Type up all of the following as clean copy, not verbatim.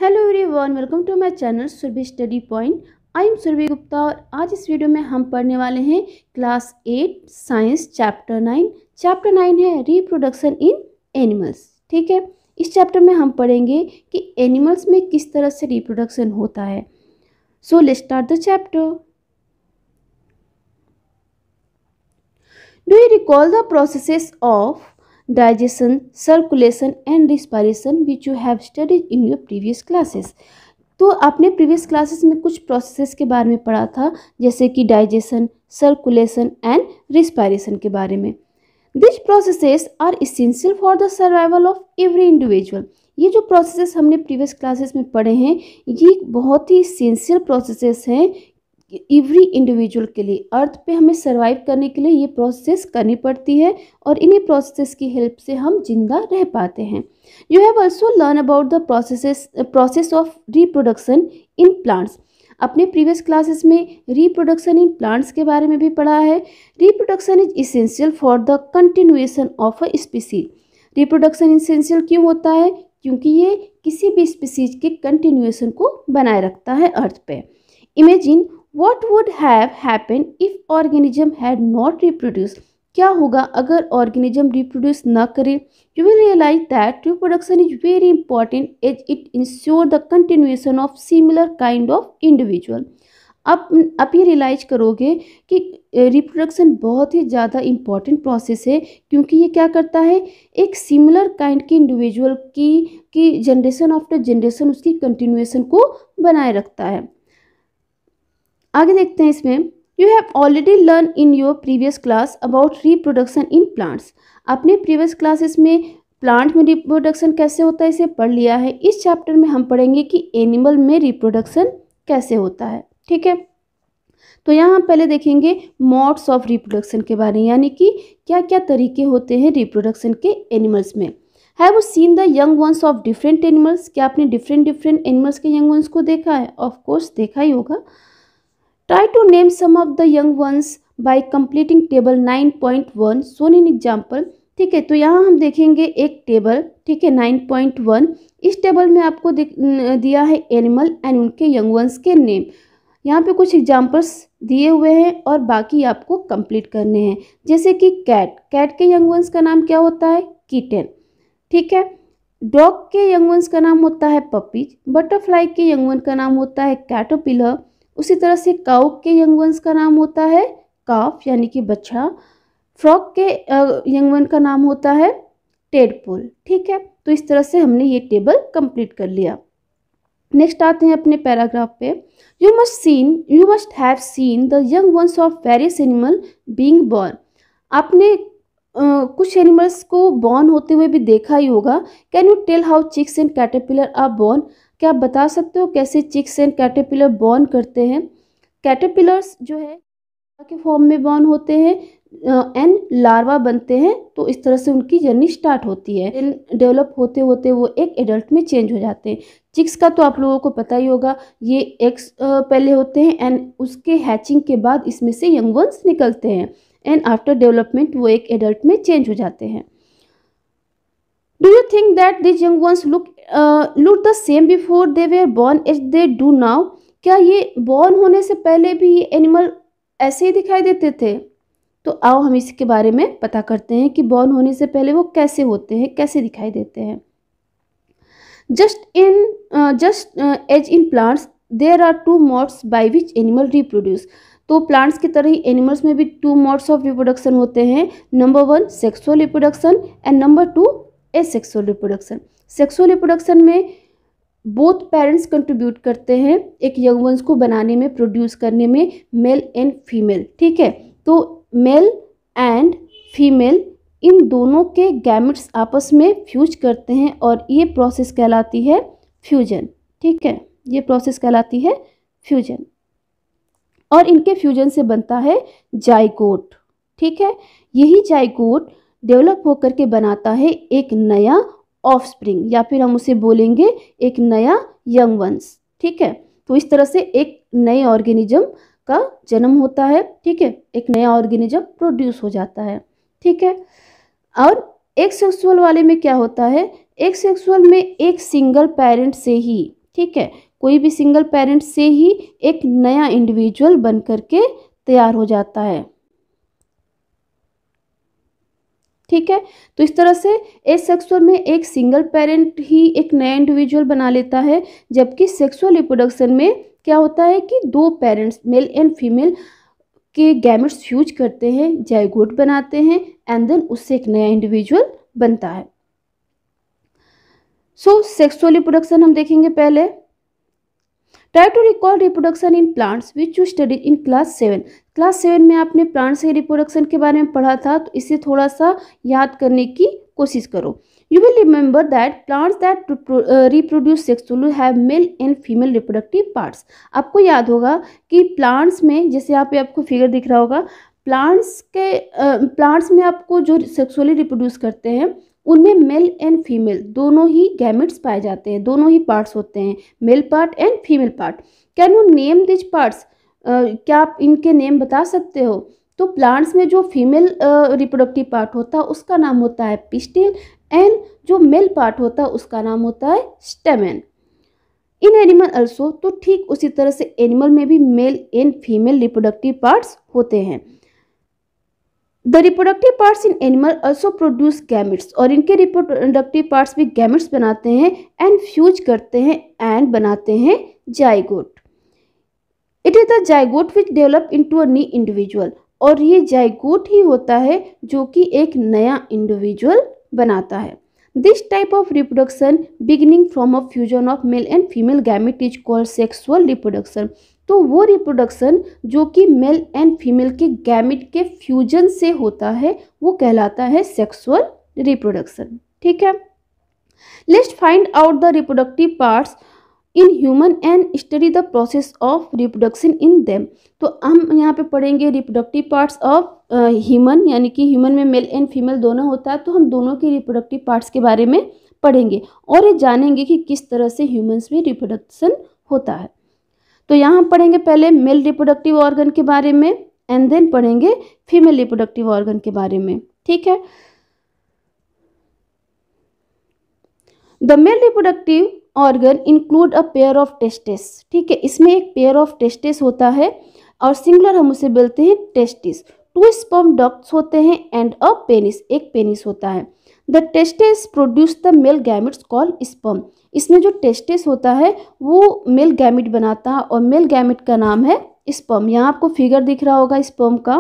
Hello everyone, welcome to my channel Surabhi study point. I am Surabhi Gupta और आज इस video में हम पढ़ने वाले हैं क्लास 8 साइंस चैप्टर 9। चैप्टर 9 है रिप्रोडक्शन इन एनिमल्स। ठीक है, इस चैप्टर में हम पढ़ेंगे कि एनिमल्स में किस तरह से रिप्रोडक्शन होता है। So let's start the chapter. Do you recall the processes of digestion, circulation and respiration which you have studied in your previous classes। तो आपने प्रीवियस क्लासेस में कुछ प्रोसेसेस के बारे में पढ़ा था, जैसे कि डाइजेशन, सर्कुलेशन एंड रिस्पायरेशन के बारे में। This processes are essential for the survival of every individual. ये जो प्रोसेसेस हमने प्रीवियस क्लासेस में पढ़े हैं, ये बहुत ही इसेंशियल प्रोसेसेस हैं एवरी इंडिविजुअल के लिए। अर्थ पे हमें सर्वाइव करने के लिए ये प्रोसेस करनी पड़ती है और इन्हीं प्रोसेस की हेल्प से हम जिंदा रह पाते हैं। You have also learn about the process of reproduction in plants. अपने प्रीवियस क्लासेस में रिप्रोडक्शन इन प्लांट्स के बारे में भी पढ़ा है। Reproduction is essential for the continuation of a species. Reproduction essential क्यों होता है? क्योंकि ये किसी भी स्पीसीज के कंटिन्यूएशन को बनाए रखता है अर्थ पे। Imagine What would have happened if organism had not reproduced? क्या होगा अगर ऑर्गेनिज्म रिप्रोड्यूस न करे? You will realize that reproduction is very important as it ensure the continuation of similar kind of individual। आप ये रियलाइज करोगे कि reproduction बहुत ही ज़्यादा इम्पॉर्टेंट प्रोसेस है, क्योंकि ये क्या करता है, एक सिमिलर काइंड के इंडिविजुअल की जनरेशन आफ्टर जनरेशन उसकी कंटिन्यूएशन को बनाए रखता है। आगे देखते हैं इसमें। You have already learn in your previous class about reproduction in plants. आपने प्रीवियस क्लासेस में प्लांट में रिप्रोडक्शन कैसे होता है इसे पढ़ लिया है। इस चैप्टर में हम पढ़ेंगे कि एनिमल में रिप्रोडक्शन कैसे होता है। ठीक है, तो यहाँ हम पहले देखेंगे मोड्स ऑफ रिप्रोडक्शन के बारे में, यानी कि क्या क्या तरीके होते हैं रिप्रोडक्शन के एनिमल्स में। Have you seen the young ones of different animals? क्या आपने डिफरेंट एनिमल्स के यंग वंस को देखा है? ऑफकोर्स देखा ही होगा। Try to name some of the young ones by completing table 9.1 shown in example। ठीक है, तो यहाँ हम देखेंगे एक टेबल, ठीक है 9.1। इस टेबल में आपको दिया है एनिमल एंड उनके यंग वंस के नेम। यहाँ पे कुछ एग्जाम्पल्स दिए हुए हैं और बाकी आपको कंप्लीट करने हैं। जैसे कि कैट के यंग वंस का नाम क्या होता है? किटन। ठीक है, डॉग के यंग वंस का नाम होता है पपीज। बटरफ्लाई के यंग वन का नाम होता है कैटरपिलर। उसी तरह से काऊ के यंग वंस का नाम होता है काफ यानी कि बछड़ा। फ्रॉग के यंग वन का नाम होता है टेडपोल। ठीक है, तो इस तरह से हमने ये टेबल कंप्लीट कर लिया। नेक्स्ट आते हैं अपने पैराग्राफ पे। You must have seen the young ones of various animal being born. आपने कुछ एनिमल्स को बॉर्न होते हुए भी देखा ही होगा। Can you tell how chicks and caterpillar are born? क्या आप बता सकते हो कैसे चिक्स एंड कैटरपिलर बॉर्न करते हैं? कैटरपिलर्स जो है के फॉर्म में बॉर्न होते हैं एंड लार्वा बनते हैं, तो इस तरह से उनकी जर्नी स्टार्ट होती है। डेवलप होते होते वो एक एडल्ट में चेंज हो जाते हैं। चिक्स का तो आप लोगों को पता ही होगा, ये एग्स पहले होते हैं एंड उसके हैचिंग के बाद इसमें से यंग वंस निकलते हैं एंड आफ्टर डेवलपमेंट वो एक एडल्ट में चेंज हो जाते हैं। Do you think that these young ones look the same before they were born as they do now? क्या ये बॉर्न होने से पहले भी ये एनिमल ऐसे ही दिखाई देते थे? तो आओ हम इसके बारे में पता करते हैं कि बॉर्न होने से पहले वो कैसे होते हैं, कैसे दिखाई देते हैं। just as in plants there are two modes by which animal reproduce। तो प्लांट्स की तरह ही एनिमल्स में भी टू मोड्स ऑफ रिप्रोडक्शन होते हैं। Number 1 sexual reproduction and number 2 asexual reproduction. Sexual reproduction में बोथ पेरेंट्स कंट्रीब्यूट करते हैं एक यंग वंस को बनाने में, प्रोड्यूस करने में, मेल एंड फीमेल। ठीक है, तो मेल एंड फीमेल इन दोनों के गैमेट्स आपस में फ्यूज करते हैं और ये प्रोसेस कहलाती है फ्यूजन। ठीक है, ये प्रोसेस कहलाती है फ्यूजन और इनके फ्यूजन से बनता है जाइगोट। ठीक है, यही जाइगोट डेवलप होकर के बनाता है एक नया ऑफस्प्रिंग, या फिर हम उसे बोलेंगे एक नया यंग वंस। ठीक है, तो इस तरह से एक नए ऑर्गेनिज्म का जन्म होता है। ठीक है, एक नया ऑर्गेनिज्म प्रोड्यूस हो जाता है। ठीक है, और एक सेक्सुअल वाले में क्या होता है? एक सेक्सुअल में एक सिंगल पेरेंट से ही ठीक है, कोई भी सिंगल पेरेंट से ही एक नया इंडिविजुअल बन करके तैयार हो जाता है। ठीक है, तो इस तरह से एसेक्सुअल में एक सिंगल पेरेंट ही एक नया इंडिविजुअल बना लेता है, जबकि सेक्सुअल रिप्रोडक्शन में क्या होता है कि दो पेरेंट्स मेल एंड फीमेल के गैमेट्स फ्यूज करते हैं, जाइगोट बनाते हैं एंड देन उससे एक नया इंडिविजुअल बनता है। सो सेक्सुअल रिप्रोडक्शन हम देखेंगे पहले। Try to recall reproduction in plants which you study in class 7। Class 7 में आपने प्लांट्स के रिप्रोडक्शन के बारे में पढ़ा था, तो इसे थोड़ा सा याद करने की कोशिश करो। You will remember that plants that reproduce sexually have mail and female reproductive parts. आपको याद होगा कि प्लांट्स में, जैसे यहाँ पे आपको फिगर दिख रहा होगा, प्लांट्स में आपको जो सेक्सुअली रिप्रोड्यूस करते हैं उनमें मेल एंड फीमेल दोनों ही गैमेट्स पाए जाते हैं, दोनों ही पार्ट्स होते हैं, male part and female part. Can you name this parts? क्या आप इनके नेम बता सकते हो? तो प्लांट्स में जो फीमेल रिप्रोडक्टिव पार्ट होता है उसका नाम होता है पिस्टिल एंड जो मेल पार्ट होता है उसका नाम होता है स्टेमेन। इन एनिमल अल्सो, तो ठीक उसी तरह से एनिमल में भी mail and female reproductive parts होते हैं। The reproductive parts in animal also produce gametes, और इनके रिप्रोडक्टिव पार्ट्स भी गैमेट्स बनाते हैं एंड फ्यूज करते हैं एंड बनाते हैं zygote. It is the zygote which develop into a new individual, और ये जाइगोट ही होता है जो कि एक नया इंडिविजुअल बनाता है। This type of reproduction beginning from a fusion of male and female gamete is called sexual reproduction. तो वो रिप्रोडक्शन जो कि मेल एंड फीमेल के गैमेट के फ्यूजन से होता है वो कहलाता है सेक्सुअल रिप्रोडक्शन। ठीक है, let's find out the reproductive parts in human and study the process of reproduction in them. तो हम यहाँ पे पढ़ेंगे रिप्रोडक्टिव पार्ट्स ऑफ ह्यूमन, यानी कि ह्यूमन में मेल एंड फीमेल दोनों होता है, तो हम दोनों के रिप्रोडक्टिव पार्ट्स के बारे में पढ़ेंगे और ये जानेंगे कि किस तरह से ह्यूमंस में रिप्रोडक्शन होता है। तो यहाँ पढ़ेंगे पहले मेल रिप्रोडक्टिव ऑर्गन के बारे में एंड देन पढ़ेंगे फीमेल रिप्रोडक्टिव ऑर्गन के बारे में। ठीक है, the male reproductive organ include a pair of testis. ठीक है, इसमें एक पेयर ऑफ टेस्टिस होता है और सिंगुलर हम उसे बोलते हैं टेस्टिस। 2 स्पर्म डक्ट्स होते हैं एंड अ पेनिस, एक पेनिस होता है। The testis produce the male gametes called sperm. इसमें जो टेस्टिस होता है वो मेल गैमेट बनाता है और मेल गैमेट का नाम है स्पर्म। यहाँ आपको फिगर दिख रहा होगा स्पर्म का।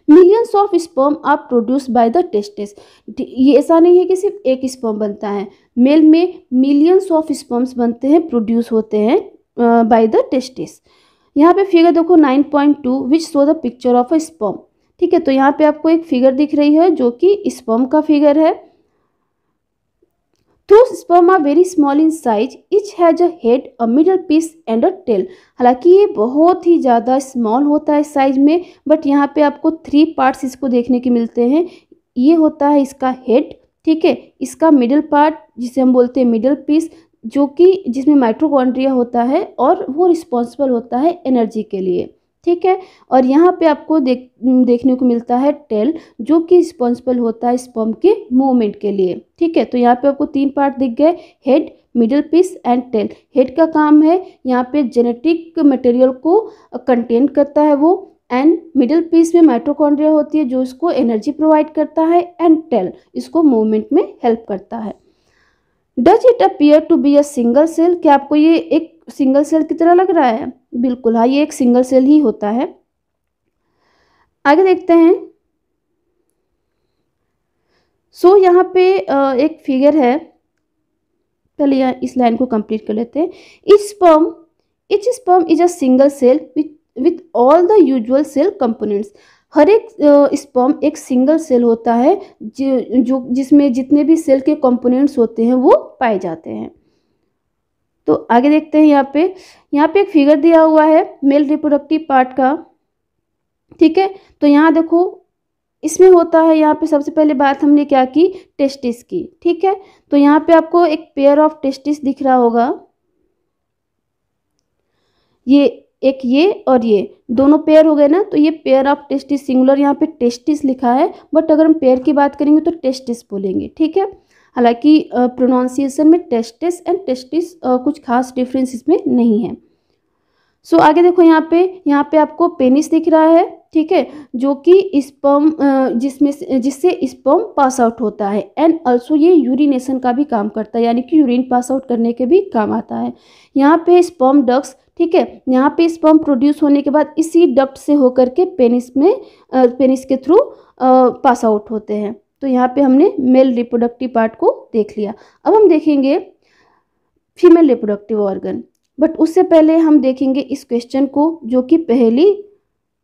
Millions of sperm are produce by the testis. ये ऐसा नहीं है कि सिर्फ एक स्पर्म बनता है, मेल में मिलियंस ऑफ स्पर्म्स बनते हैं, प्रोड्यूस होते हैं बाय द टेस्टिस। यहाँ पे फिगर देखो 9.2 which show the picture of a sperm. ठीक है, तो यहाँ पे आपको एक फिगर दिख रही है जो कि स्पर्म का फिगर है। Those sperm are very small in size, each has a head, a middle piece and a tail। हालांकि ये बहुत ही ज़्यादा स्मॉल होता है साइज में, बट यहाँ पे आपको 3 पार्ट्स इसको देखने के मिलते हैं। ये होता है इसका हेड, ठीक है, इसका मिडिल पार्ट जिसे हम बोलते हैं मिडिल पीस, जो कि जिसमें माइटोकॉन्ड्रिया होता है और वो रिस्पॉन्सिबल होता है एनर्जी के लिए। ठीक है, और यहाँ पे आपको देखने को मिलता है टेल, जो कि रिस्पॉन्सिबल होता है स्पर्म के मूवमेंट के लिए। ठीक है, तो यहाँ पे आपको 3 पार्ट दिख गए, head, middle piece and tail. Head का काम है यहाँ पे जेनेटिक मटेरियल को कंटेन करता है वो, एंड मिडिल पीस में माइटोकॉन्ड्रिया होती है जो इसको एनर्जी प्रोवाइड करता है, एंड टेल इसको मूवमेंट में हेल्प करता है। Does it appear to be a single cell? क्या आपको ये एक सिंगल सेल की तरह लग रहा है? बिल्कुल हाँ, ये एक सिंगल सेल ही होता है। आगे देखते हैं। सो यहाँ पे एक फिगर है, पहले यहाँ इस लाइन को कंप्लीट कर लेते हैं। Each sperm is a single cell with all the usual cell components. हर एक स्पर्म एक सिंगल सेल होता है जो जिसमें जितने भी सेल के कंपोनेंट्स होते हैं वो पाए जाते हैं। तो आगे देखते हैं। यहाँ पे एक फिगर दिया हुआ है मेल रिप्रोडक्टिव पार्ट का। ठीक है, तो यहाँ देखो इसमें होता है, यहाँ पे सबसे पहले बात हमने क्या की, टेस्टिस की। ठीक है, तो यहाँ पे आपको एक पेयर ऑफ टेस्टिस दिख रहा होगा, ये और ये दोनों पेयर हो गए ना, तो ये पेयर ऑफ टेस्टिस सिंगुलर, यहाँ पे टेस्टिस लिखा है, बट अगर हम पेयर की बात करेंगे तो टेस्टिस बोलेंगे। ठीक है, हालांकि प्रोनाउंसिएशन में टेस्टिस एंड टेस्टिस कुछ खास डिफरेंस इसमें नहीं है। सो आगे देखो, यहाँ पे आपको पेनिस दिख रहा है, ठीक है, जो कि स्पर्म जिससे स्पर्म पास आउट होता है। एंड ऑल्सो ये यूरिनेशन का भी काम करता है, यानी कि यूरिन पास आउट करने के भी काम आता है। यहाँ पे स्पर्म डक्ट्स, ठीक है, यहाँ पे स्पर्म प्रोड्यूस होने के बाद इसी डक्ट से होकर के पेनिस के थ्रू पास आउट होते हैं। तो यहाँ पे हमने मेल रिप्रोडक्टिव पार्ट को देख लिया। अब हम देखेंगे फीमेल रिप्रोडक्टिव ऑर्गन, बट उससे पहले हम देखेंगे इस क्वेश्चन को, जो कि पहली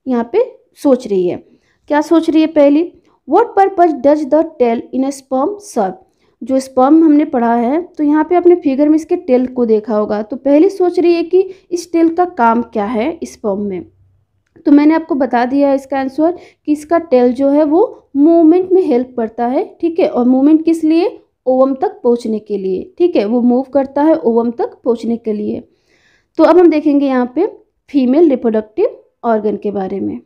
यहाँ पे सोच रही है। क्या सोच रही है पहली? What purpose does the tail in a sperm serve? जो स्पर्म हमने पढ़ा है, तो यहाँ पे अपने फिगर में इसके टेल को देखा होगा। तो पहली सोच रही है कि इस टेल का काम क्या है स्पर्म में। तो मैंने आपको बता दिया है इसका आंसर कि इसका टेल जो है वो मूवमेंट में हेल्प करता है, ठीक है। और मूवमेंट किस लिए? ओवम तक पहुँचने के लिए, ठीक है, वो मूव करता है ओवम तक पहुँचने के लिए। तो अब हम देखेंगे यहाँ पे फीमेल रिप्रोडक्टिव ऑर्गन के बारे में।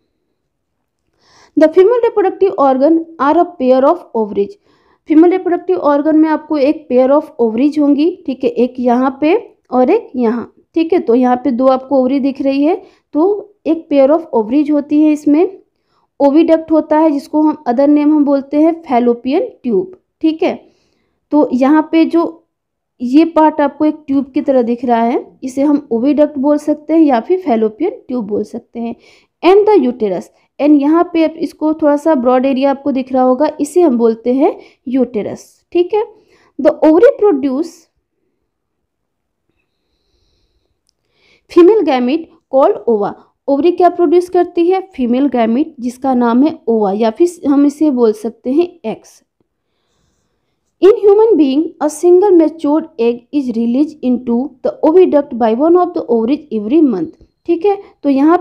The female reproductive organ are a pair of ovaries. Female reproductive organ में आपको एक पेयर ऑफ ओवरीज होंगी, ठीक है, एक यहाँ पे और एक यहाँ, ठीक है। तो यहाँ पे दो आपको ओवरी दिख रही है, तो एक पेयर ऑफ ओवरीज होती है इसमें। ओविडक्ट होता है, जिसको हम अदर नेम हम बोलते हैं फैलोपियन ट्यूब, ठीक है। तो यहाँ पे जो ये पार्ट आपको एक ट्यूब की तरह दिख रहा है, इसे हम ओविडक्ट बोल सकते हैं या फिर फैलोपियन ट्यूब बोल सकते हैं। एंड द यूटेरस, एंड यहाँ पे इसको थोड़ा सा ब्रॉड एरिया आपको दिख रहा होगा, इसे हम बोलते हैं यूटेरस, ठीक है। The ovary produce female gamete called ओवा। ओवरी क्या प्रोड्यूस करती है? फीमेल गैमिट, जिसका नाम है ओवा, या फिर हम इसे बोल सकते हैं x. In human being, a single matured egg is released into the oviduct by one of the ovaries every month, ठीक है। तो यहाँ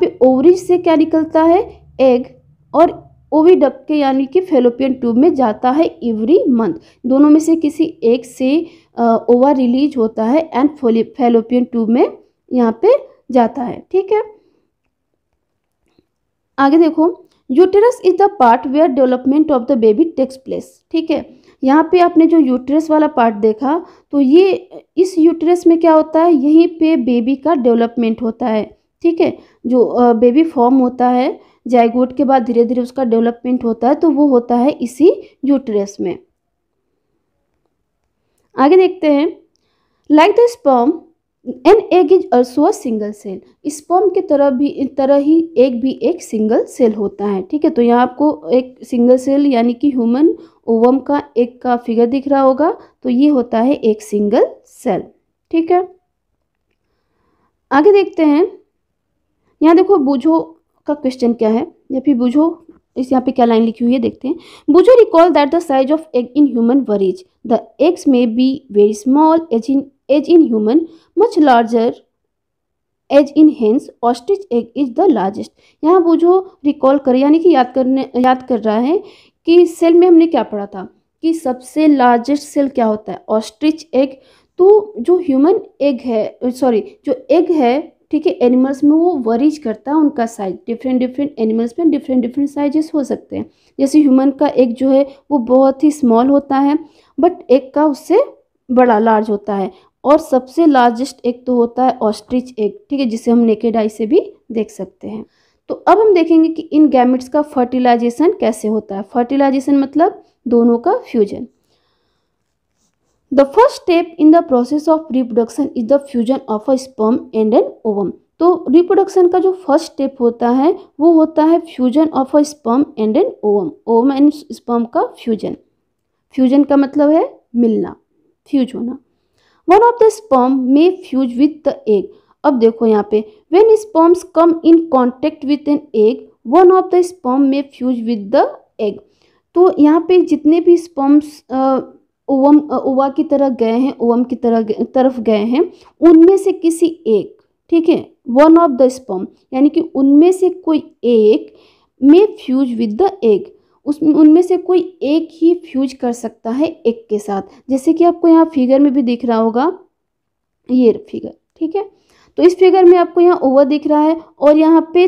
पे ओवरीज से क्या निकलता है? एग, और ओविडक्ट के यानी कि फैलोपियन ट्यूब में जाता है एवरी मंथ। दोनों में से किसी एक से ओवा रिलीज होता है एंड फैलोपियन ट्यूब में यहाँ पे जाता है, ठीक है। आगे देखो, uterus is the part where development of the baby takes place, ठीक है। यहाँ पे आपने जो यूटेरस वाला पार्ट देखा, तो ये इस यूटेरस में क्या होता है? यहीं पे बेबी का डेवलपमेंट होता है, ठीक है। जो बेबी फॉर्म होता है जाइगोट के बाद धीरे धीरे उसका डेवलपमेंट होता है, तो वो होता है इसी यूटेरस में। आगे देखते हैं, like the sperm an egg is also a single cell. Sperm के तरह ही एग भी एक सिंगल सेल होता है, ठीक है। तो यहाँ आपको एक सिंगल सेल यानी कि ह्यूमन ओवम का एग का फिगर दिख रहा होगा, तो ये होता है एक सिंगल सेल, ठीक है। आगे देखते हैं, यहाँ देखो बूझो का क्वेश्चन क्या है, या फिर बूझो इस यहाँ पे क्या लाइन लिखी हुई है देखते हैं। बूझो recall that the size of egg in human varies, the eggs may be very small as in human, much larger as in hens, ostrich egg is the largest. यहाँ बूझो रिकॉल कर यानी कि याद कर रहा है कि सेल में हमने क्या पढ़ा था कि सबसे लार्जेस्ट सेल क्या होता है? Ostrich egg. तो जो ह्यूमन एग है, सॉरी जो एग है, ठीक है, एनिमल्स में वो वरीज करता है उनका साइज। डिफरेंट एनिमल्स में डिफरेंट साइजेस हो सकते हैं। जैसे ह्यूमन का एग जो है वो बहुत ही स्मॉल होता है, बट एग का उससे बड़ा लार्ज होता है। और सबसे लार्जेस्ट एग तो होता है ऑस्ट्रिच एग, ठीक है, जिसे हम नेकेड आई से भी देख सकते हैं। तो अब हम देखेंगे कि इन गैमेट्स का फर्टिलाइजेशन कैसे होता है। फर्टिलाइजेशन मतलब दोनों का fusion. The first step in the process of reproduction is the fusion of a sperm and an ovum. तो रिप्रोडक्शन का जो फर्स्ट स्टेप होता है वो होता है fusion of a sperm and an ovum. Ovum and sperm का fusion. Fusion का मतलब है मिलना, फ्यूज होना। One of the sperm may fuse with the egg. अब देखो यहाँ पे, when sperms come in contact with an egg, one of the sperm may fuse with the egg. तो यहाँ पे जितने भी स्पर्म्स ओवा की तरह गए हैं, ओवम की तरफ गए हैं, उनमें से किसी एक, ठीक है, वन ऑफ द स्पर्म यानी कि उनमें से कोई एक में फ्यूज विद द एग, उनमें से कोई एक ही फ्यूज कर सकता है एग के साथ। जैसे कि आपको यहाँ फिगर में भी दिख रहा होगा, ये फिगर, ठीक है। तो इस फिगर में आपको यहाँ ओवा दिख रहा है और यहाँ पे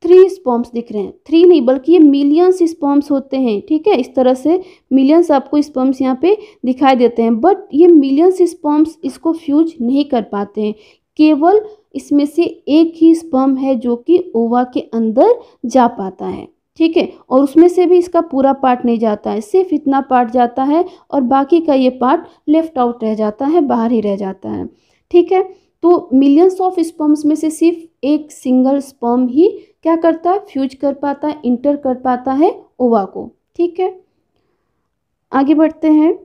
3 स्पर्म्स दिख रहे हैं, 3 नहीं बल्कि ये मिलियंस स्पर्म्स होते हैं, ठीक है। इस तरह से मिलियंस आपको स्पर्म्स यहाँ पे दिखाई देते हैं, बट ये मिलियंस स्पर्म्स इसको फ्यूज नहीं कर पाते हैं। केवल इसमें से एक ही स्पर्म है जो कि ओवा के अंदर जा पाता है, ठीक है। और उसमें से भी इसका पूरा पार्ट नहीं जाता है, सिर्फ इतना पार्ट जाता है और बाकी का ये पार्ट लेफ्ट आउट रह जाता है, बाहर ही रह जाता है, ठीक है। तो मिलियंस ऑफ स्पर्म्स में से सिर्फ एक सिंगल स्पर्म ही क्या करता है, फ्यूज कर पाता है, इंटर कर पाता है ओवा को, ठीक है। आगे बढ़ते हैं।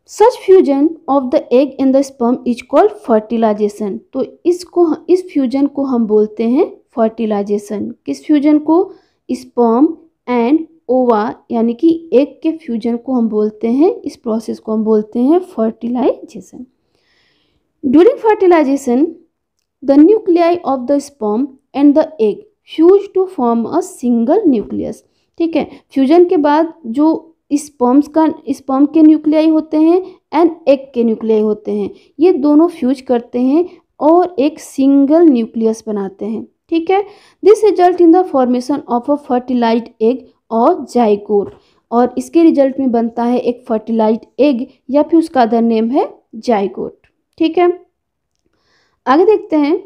Such fusion of the egg and the sperm is called fertilisation. तो इस फ्यूजन को हम बोलते हैं फर्टिलाइजेशन। किस फ्यूजन को, स्पर्म एंड ओवा यानी कि एग के फ्यूजन को हम बोलते हैं, इस प्रोसेस को हम बोलते हैं fertilisation. During fertilisation the nuclei of the sperm and the egg fuse to form a single nucleus, ठीक है। फ्यूजन के बाद जो स्पर्म के न्यूक्लियाई होते हैं एंड एग के न्यूक्लियाई होते हैं, ये दोनों फ्यूज करते हैं और एक सिंगल न्यूक्लियस बनाते हैं, ठीक है। This result in the formation of a fertilised egg और जाइगोट, और इसके रिजल्ट में बनता है एक फर्टिलाइज्ड एग या फिर उसका अदर नेम है जाइगोट, ठीक है। आगे देखते हैं।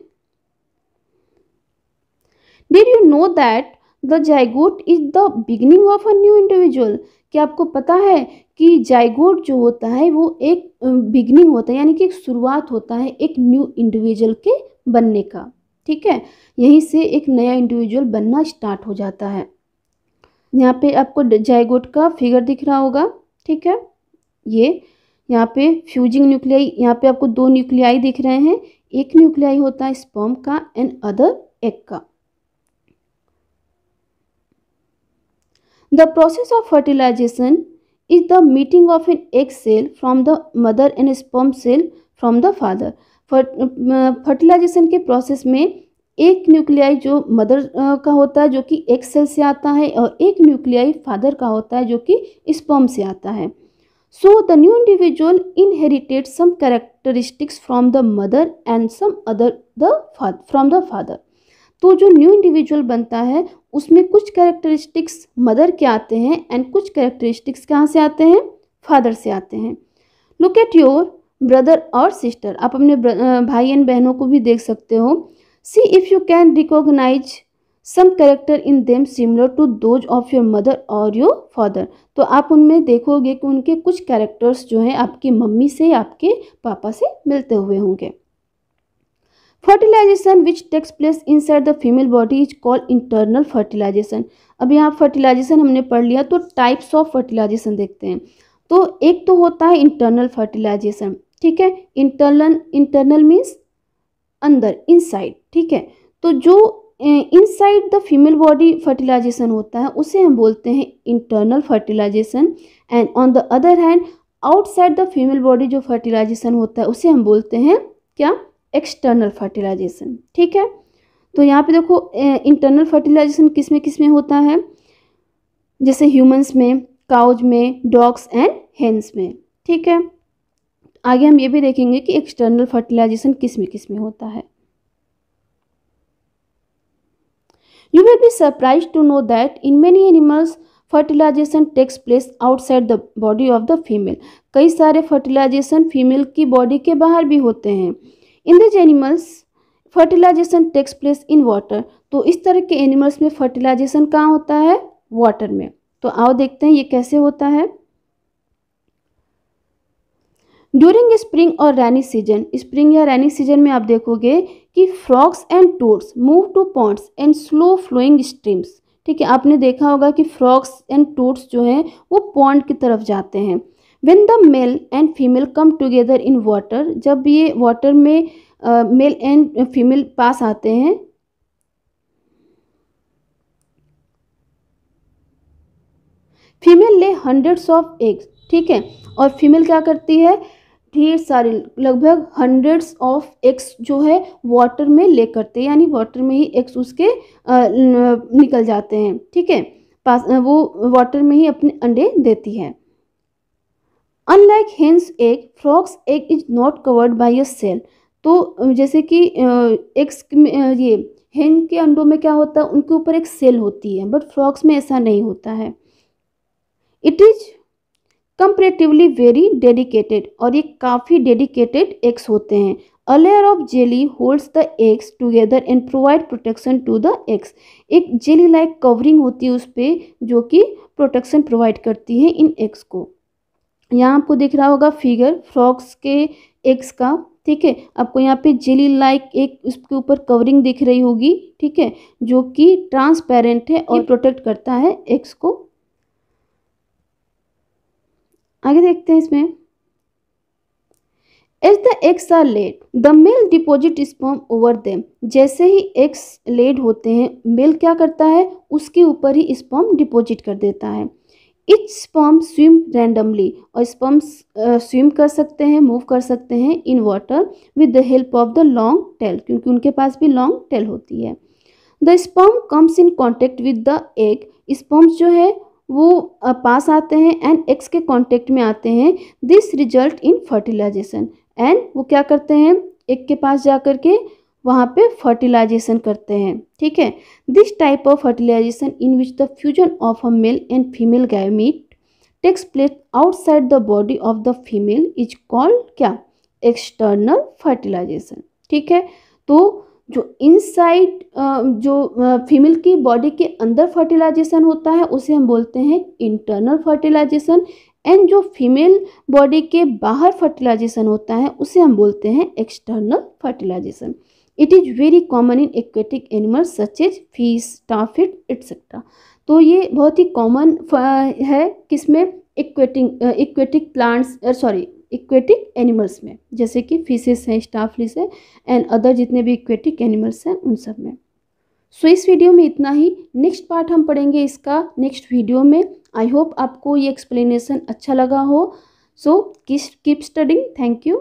Did you know that the zygote is the beginning of a new individual. क्या आपको पता है कि जाइगोट जो होता है वो एक बिगिनिंग होता है, यानी कि एक शुरुआत होता है एक न्यू इंडिविजुअल के बनने का, ठीक है। यहीं से एक नया इंडिविजुअल बनना स्टार्ट हो जाता है। यहाँ पे आपको जाइगोट का फिगर दिख रहा होगा, ठीक है। ये यहाँ पे फ्यूजिंग न्यूक्लियाई, यहाँ पे आपको 2 न्यूक्लियाई दिख रहे हैं, एक न्यूक्लियाई होता है स्पर्म का एंड अदर एग का। The process of fertilization is the meeting of an egg cell from the mother and sperm cell from the father. Fertilisation के प्रोसेस में एक न्यूक्लियाई जो मदर का होता है जो कि एग सेल से आता है, और एक न्यूक्लियाई फादर का होता है जो कि स्पर्म से आता है। So the new individual inherited some characteristics from the mother and some other from the father. तो जो न्यू इंडिविजुअल बनता है उसमें कुछ कैरेक्टरिस्टिक्स मदर के आते हैं एंड कुछ कैरेक्टरिस्टिक्स कहाँ से आते हैं, फादर से आते हैं। लुक एट योर ब्रदर और सिस्टर, आप अपने भाई एंड बहनों को भी देख सकते हो। See if you can recognise some character in them similar to those of your mother और योर फादर। तो आप उनमें देखोगे कि उनके कुछ कैरेक्टर्स जो हैं आपकी मम्मी से, आपके पापा से मिलते हुए होंगे। Fertilisation which takes place inside the female body is called internal fertilisation. अब यहाँ फर्टिलाइजेशन हमने पढ़ लिया, तो टाइप्स ऑफ फर्टिलाइजेशन देखते हैं। तो एक तो होता है इंटरनल फर्टिलाइजेशन, ठीक है। इंटरनल मीन्स अंदर, इनसाइड, ठीक है। तो जो inside the female body fertilisation होता है उसे हम बोलते हैं internal fertilisation, and on the other hand outside the female body जो फर्टिलाइजेशन होता है उसे हम बोलते हैं क्या, एक्सटर्नल फर्टिलाइजेशन, ठीक है। तो यहाँ पे देखो इंटरनल फर्टिलाइजेशन किस में होता है, जैसे ह्यूमंस में, काउज में, डॉग्स एंड हेन्स में, ठीक है। आगे हम ये भी देखेंगे कि एक्सटर्नल फर्टिलाइजेशन किस में होता है। You will be surprised to know that in many animals fertilisation takes place outside the body of the female. कई सारे फर्टिलाइजेशन फीमेल की बॉडी के बाहर भी होते हैं। In this animals fertilisation takes place in water. तो इस तरह के एनिमल्स में फर्टिलाइजेशन कहाँ होता है, वाटर में। तो आओ देखते हैं ये कैसे होता है। ड्यूरिंग स्प्रिंग और रैनी सीजन, स्प्रिंग या रैनी सीजन में आप देखोगे कि frogs and toads move to ponds and slow flowing streams, ठीक है। आपने देखा होगा कि फ्रॉग्स एंड टोड्स जो हैं वो पॉन्ड की तरफ जाते हैं। When the male and female come together in water, जब ये वाटर में मेल एंड फीमेल पास आते हैं, फीमेल ले हंड्रेड्स ऑफ एग्स, ठीक है। और फीमेल क्या करती है, ढेर सारे लगभग हंड्रेड्स ऑफ एग्स जो है वाटर में ले करते हैं, यानी वाटर में ही एग्स उसके निकल जाते हैं, ठीक है। वो वाटर में ही अपने अंडे देती है। Unlike hen's egg, frog's egg is not covered by a cell. तो जैसे कि एग्स ये हेन के अंडों में क्या होता है, उनके ऊपर एक सेल होती है, बट फ्रॉग्स में ऐसा नहीं होता है। It is comparatively very dedicated, और ये काफ़ी डेडिकेटेड एग्स होते हैं। A layer of jelly holds the eggs together and provide protection to the eggs. एक जेली लाइक कवरिंग होती है उस पर, जो कि प्रोटेक्शन प्रोवाइड करती है इन एग्स को। यहाँ आपको दिख रहा होगा फिगर फ्रॉग्स के एग्स का, ठीक है। आपको यहाँ पे जेली लाइक एक उसके ऊपर कवरिंग दिख रही होगी, ठीक है, जो कि ट्रांसपेरेंट है और प्रोटेक्ट करता है एग्स को। आगे देखते हैं इसमें। As the eggs are laid the male deposit sperm over them. जैसे ही एग्स लेड होते हैं, मेल क्या करता है, उसके ऊपर ही स्पर्म डिपोजिट कर देता है। इच स्पर्म स्विम रैंडमली, और स्पर्म स्विम कर सकते हैं, मूव कर सकते हैं in water with the help of the long tail, क्योंकि उनके पास भी लॉन्ग टेल होती है। The sperm comes in contact with the egg. Sperms जो है वो पास आते हैं एंड एग्स के कांटेक्ट में आते हैं। This result in fertilisation, and वो क्या करते हैं, एग के पास जा कर के वहाँ पे फर्टिलाइजेशन करते हैं, ठीक है। This type of fertilisation in which the fusion of a male and female gamete takes place outside the body of the female is called क्या, एक्सटर्नल फर्टिलाइजेशन, ठीक है। तो जो इनसाइड जो फीमेल की बॉडी के अंदर फर्टिलाइजेशन होता है उसे हम बोलते हैं इंटरनल फर्टिलाइजेशन, एंड जो फीमेल बॉडी के बाहर फर्टिलाइजेशन होता है उसे हम बोलते हैं external fertilisation. It is very common in aquatic animals such as fish, starfish etcetera. तो ये बहुत ही कॉमन है किसमें, एक्वेटिक प्लांट्स, एक्वेटिक एनिमल्स में, जैसे कि फिशेस हैं, स्टारफिश है एंड अदर जितने भी एक्वेटिक एनिमल्स हैं उन सब में। सो इस वीडियो में इतना ही। नेक्स्ट पार्ट हम पढ़ेंगे इसका नेक्स्ट वीडियो में। आई होप आपको ये एक्सप्लेनेशन अच्छा लगा हो। So keep studying. Thank you.